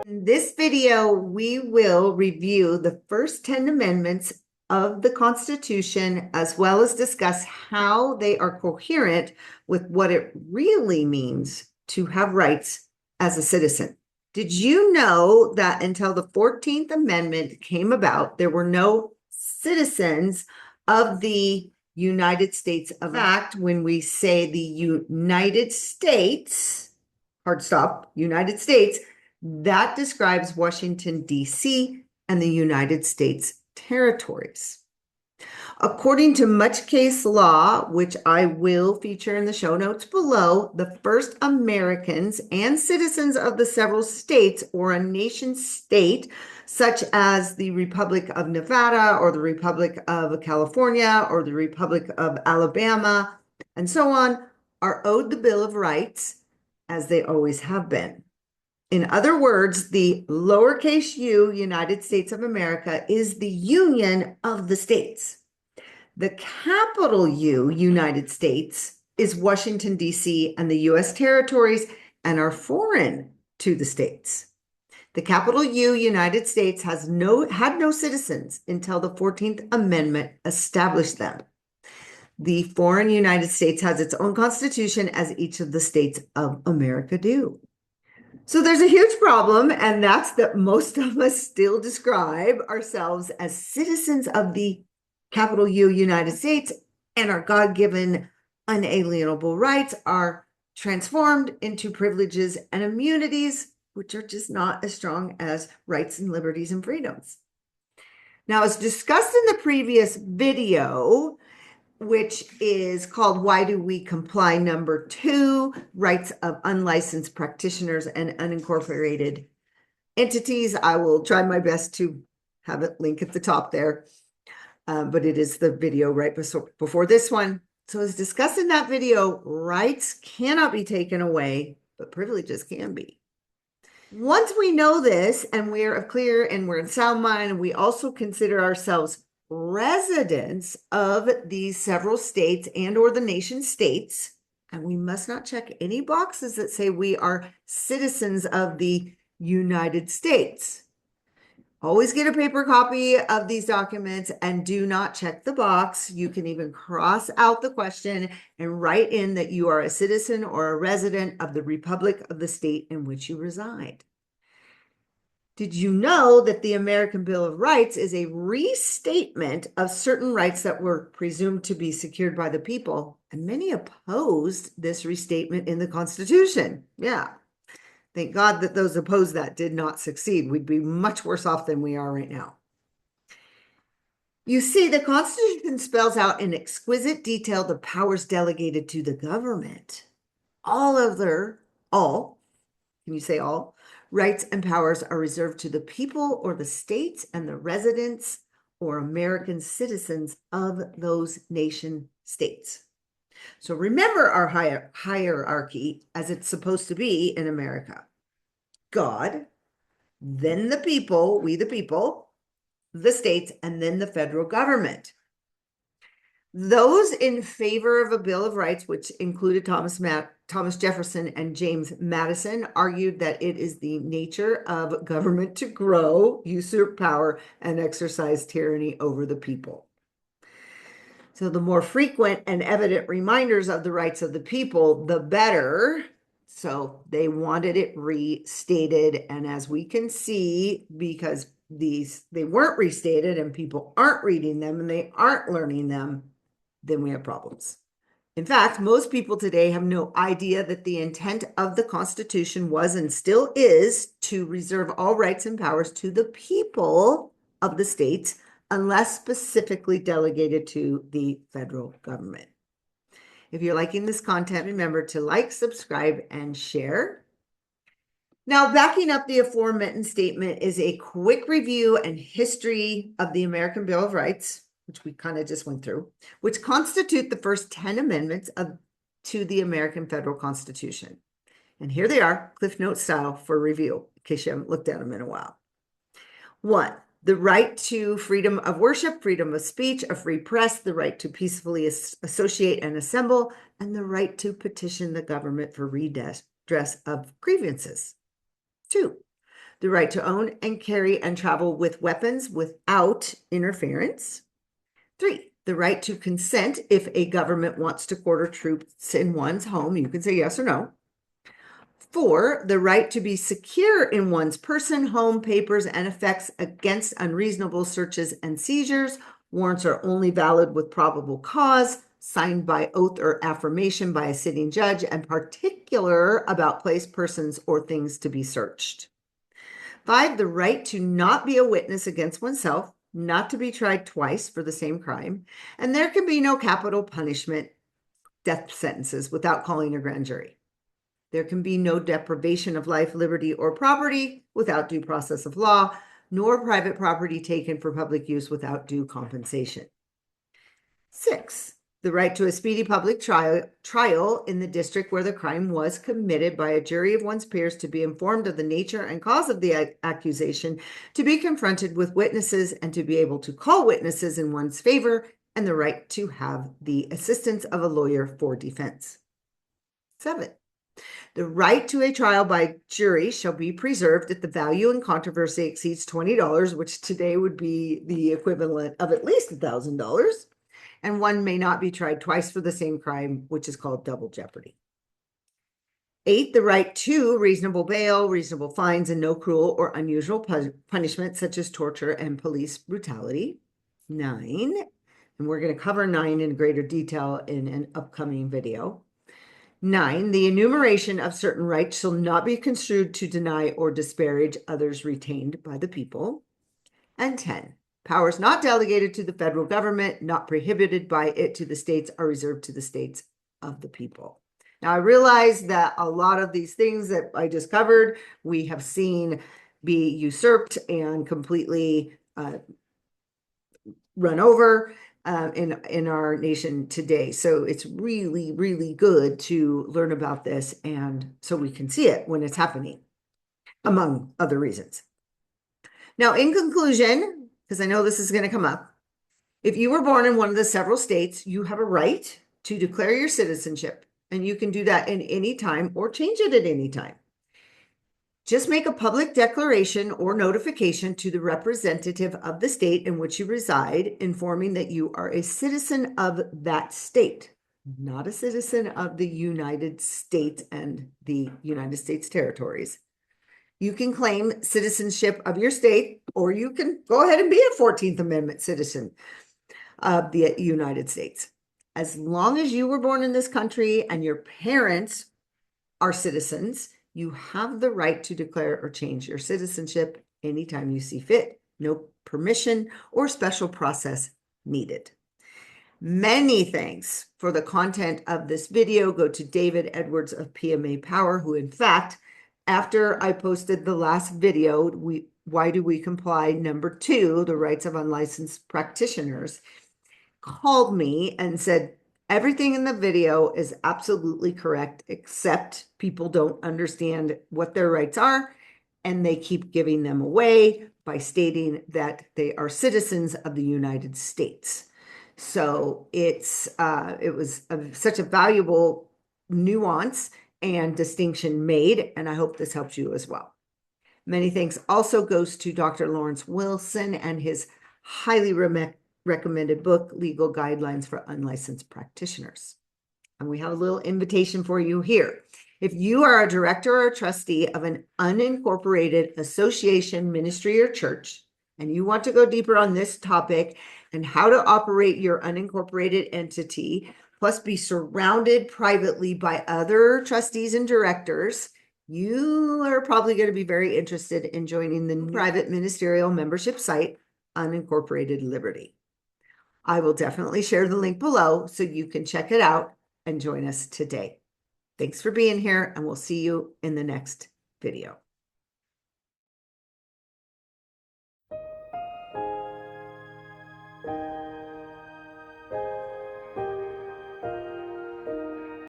In this video, we will review the first 10 amendments of the Constitution, as well as discuss how they are coherent with what it really means to have rights as a citizen. Did you know that until the 14th Amendment came about, there were no citizens of the United States? Of fact, when we say the United States, hard stop, United States, that describes Washington, D.C. and the United States territories. According to much case law, which I will feature in the show notes below, the first Americans and citizens of the several states or a nation state, such as the Republic of Nevada or the Republic of California or the Republic of Alabama, and so on, are owed the Bill of Rights, as they always have been. In other words, the lowercase u, United States of America, is the union of the states. The capital U, United States, is Washington, D.C. and the U.S. territories and are foreign to the states. The capital U, United States, had no citizens until the 14th Amendment established them. The foreign United States has its own constitution, as each of the states of America do. So there's a huge problem, and that's that most of us still describe ourselves as citizens of the capital U, United States, and our God-given unalienable rights are transformed into privileges and immunities, which are just not as strong as rights and liberties and freedoms. Now, as discussed in the previous video, which is called Why Do We Comply? Number 2, Rights of Unlicensed Practitioners and Unincorporated Entities. I will try my best to have it link at the top there, but it is the video right before this one. So as discussed in that video, rights cannot be taken away, but privileges can be. Once we know this and we're clear and we're in sound mind, and we also consider ourselves residents of these several states and or the nation states, and we must not check any boxes that say we are citizens of the United States. Always get a paper copy of these documents and do not check the box. You can even cross out the question and write in that you are a citizen or a resident of the Republic of the state in which you reside. Did you know that the American Bill of Rights is a restatement of certain rights that were presumed to be secured by the people? And many opposed this restatement in the Constitution. Yeah. Thank God that those opposed that did not succeed. We'd be much worse off than we are right now. You see, the Constitution spells out in exquisite detail the powers delegated to the government. Can you say all? Rights and powers are reserved to the people or the states and the residents or American citizens of those nation states. So remember our hierarchy as it's supposed to be in America. God, then the people, we the people, the states, and then the federal government. Those in favor of a Bill of Rights, which included Thomas Jefferson and James Madison, argued that it is the nature of government to grow, usurp power, and exercise tyranny over the people. So the more frequent and evident reminders of the rights of the people, the better. So they wanted it restated. And as we can see, because they weren't restated and people aren't reading them and they aren't learning them, then we have problems. In fact, most people today have no idea that the intent of the Constitution was and still is to reserve all rights and powers to the people of the states, unless specifically delegated to the federal government. If you're liking this content, remember to like, subscribe, and share. Now, backing up the aforementioned statement is a quick review and history of the American Bill of Rights, which we kind of just went through, which constitute the first 10 amendments to the American Federal Constitution. And here they are, Cliff Note style for review, in case you haven't looked at them in a while. 1, the right to freedom of worship, freedom of speech, a free press, the right to peacefully associate and assemble, and the right to petition the government for redress of grievances. 2, the right to own and carry and travel with weapons without interference. 3, the right to consent if a government wants to quarter troops in one's home. You can say yes or no. 4, the right to be secure in one's person, home, papers, and effects against unreasonable searches and seizures. Warrants are only valid with probable cause, signed by oath or affirmation by a sitting judge, and particular about place, persons, or things to be searched. 5, the right to not be a witness against oneself, not to be tried twice for the same crime, and there can be no capital punishment, death sentences, without calling a grand jury. There can be no deprivation of life, liberty, or property without due process of law, nor private property taken for public use without due compensation. 6, the right to a speedy public trial in the district where the crime was committed by a jury of one's peers, to be informed of the nature and cause of the accusation, to be confronted with witnesses and to be able to call witnesses in one's favor, and the right to have the assistance of a lawyer for defense. 7, the right to a trial by jury shall be preserved if the value in controversy exceeds $20, which today would be the equivalent of at least $1,000, and one may not be tried twice for the same crime, which is called double jeopardy. 8, the right to reasonable bail, reasonable fines, and no cruel or unusual punishment such as torture and police brutality. 9, and we're going to cover 9 in greater detail in an upcoming video. 9, the enumeration of certain rights shall not be construed to deny or disparage others retained by the people. And 10, powers not delegated to the federal government, not prohibited by it to the states, are reserved to the states of the people. Now, I realize that a lot of these things that I just covered, we have seen be usurped and completely run over in our nation today. So it's really, really good to learn about this, and so we can see it when it's happening, among other reasons. Now, in conclusion, because I know this is going to come up, if you were born in one of the several states, you have a right to declare your citizenship, and you can do that in any time or change it at any time. Just make a public declaration or notification to the representative of the state in which you reside, informing that you are a citizen of that state, not a citizen of the United States and the United States territories. You can claim citizenship of your state, or you can go ahead and be a 14th Amendment citizen of the United States. As long as you were born in this country and your parents are citizens, you have the right to declare or change your citizenship anytime you see fit. No permission or special process needed. Many thanks for the content of this video go to David Edwards of PMA Power, who in fact, after I posted the last video, Why Do We Comply, number 2, the rights of unlicensed practitioners, called me and said, everything in the video is absolutely correct, except people don't understand what their rights are, and they keep giving them away by stating that they are citizens of the United States. So it was such a valuable nuance and distinction made, and I hope this helps you as well. Many thanks also goes to Dr. Lawrence Wilson and his highly recommended book, Legal Guidelines for Unlicensed Practitioners. And we have a little invitation for you here. If you are a director or a trustee of an unincorporated association, ministry, or church, and you want to go deeper on this topic and how to operate your unincorporated entity, plus be surrounded privately by other trustees and directors, you are probably going to be very interested in joining the private ministerial membership site, Unincorporated Liberty. I will definitely share the link below so you can check it out and join us today. Thanks for being here, and we'll see you in the next video.